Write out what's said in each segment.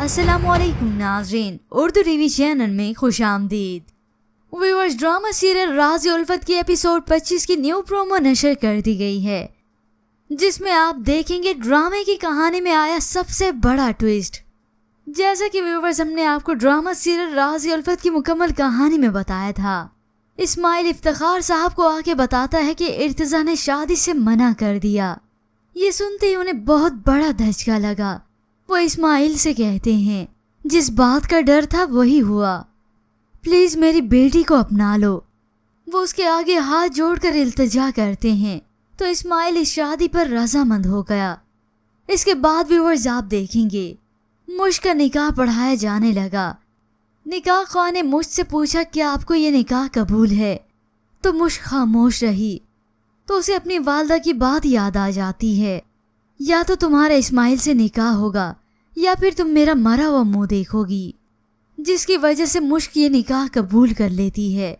अस्सलामुअलैकुम नाज़रीन, Urdu TV channel में खुश आमदीद। व्यूअर्स, ड्रामा सीरियल राज़-ए-उल्फत की एपिसोड 25 की न्यू प्रोमो नशर कर दी गई है, जिसमें आप देखेंगे ड्रामे की कहानी में आया सबसे बड़ा ट्विस्ट। जैसा कि व्यूअर्स हमने आपको ड्रामा सीरियल राज़-ए-उल्फत की मुकम्मल कहानी में बताया था, इस्माइल इफ्तिखार साहब को आके बताता है कि इर्तिजा ने शादी से मना कर दिया। ये सुनते ही उन्हें बहुत बड़ा धचका लगा। वो इस्माइल से कहते हैं, जिस बात का डर था वही हुआ, प्लीज मेरी बेटी को अपना लो। वो उसके आगे हाथ जोड़कर इल्तिजा करते हैं तो इस्माइल इस शादी पर रजामंद हो गया। इसके बाद व्यूअर्स आप देखेंगे मुश्क का निकाह पढ़ाया जाने लगा। निकाह ख्वाह ने मुझसे पूछा कि आपको ये निकाह कबूल है, तो मुश्क खामोश रही। तो उसे अपनी वालदा की बात याद आ जाती है, या तो तुम्हारा इस्माइल से निकाह होगा या फिर तुम मेरा मरा हुआ मुंह देखोगी, जिसकी वजह से मुश्क ये निकाह कबूल कर लेती है।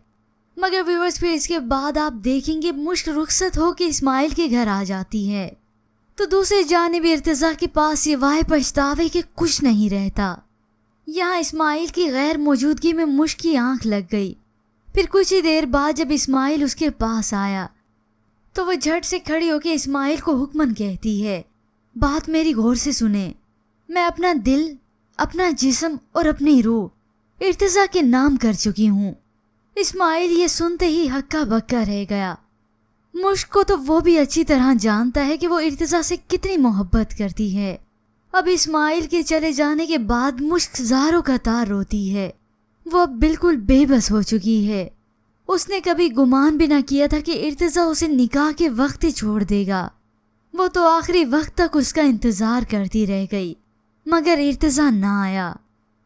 मगर व्यूअर्स फिर इसके बाद आप देखेंगे मुश्क रुखसत हो के इस्माइल के घर आ जाती है, तो दूसरी जानिब इर्तिजा के पास सिवाय पछतावे के कुछ नहीं रहता। यहाँ इस्माइल की गैर मौजूदगी में मुश्क की आंख लग गई। फिर कुछ ही देर बाद जब इस्माइल उसके पास आया तो वह झट से खड़ी होकर इस्माइल को हुक्मन कहती है, बात मेरी गौर से सुने। मैं अपना दिल, अपना जिस्म और अपनी रूह इर्तिजा के नाम कर चुकी हूँ। इस्माइल ये सुनते ही हक्का बक्का रह गया। मुश्क को तो वो भी अच्छी तरह जानता है कि वो इर्तिजा से कितनी मोहब्बत करती है। अब इस्माइल के चले जाने के बाद मुश्क ज़ारों का तार रोती है। वो अब बिल्कुल बेबस हो चुकी है। उसने कभी गुमान भी ना किया था कि इर्तिजा उसे निकाह के वक्त ही छोड़ देगा। वो तो आखिरी वक्त तक उसका इंतजार करती रह गई, मगर इर्तिजा ना आया।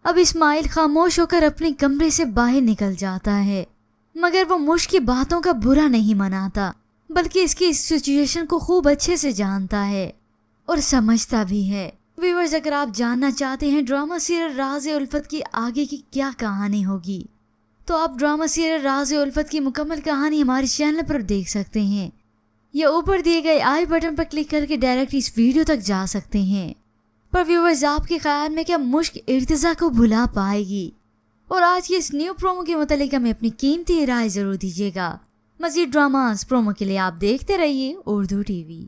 अब इस्माइल खामोश होकर अपने कमरे से बाहर निकल जाता है, मगर वो मुश्क की बातों का बुरा नहीं मनाता, बल्कि इसकी इस सिचुएशन को खूब अच्छे से जानता है और समझता भी है। व्यूअर्स, अगर आप जानना चाहते हैं ड्रामा सीरियल राज़-ए-उल्फत की आगे की क्या कहानी होगी, तो आप ड्रामा सीरियल राज़-ए-उल्फत की मुकम्मल कहानी हमारे चैनल पर देख सकते हैं, या ऊपर दिए गए आई बटन पर क्लिक करके डायरेक्ट इस वीडियो तक जा सकते हैं। पर व्यूअर्स, आपके ख्याल में क्या मुश्क इर्तिजा को भुला पाएगी? और आज की इस न्यू प्रोमो के मुतालिक हमें अपनी कीमती राय जरूर दीजिएगा। मज़ीद ड्रामास प्रोमो के लिए आप देखते रहिए उर्दू टीवी।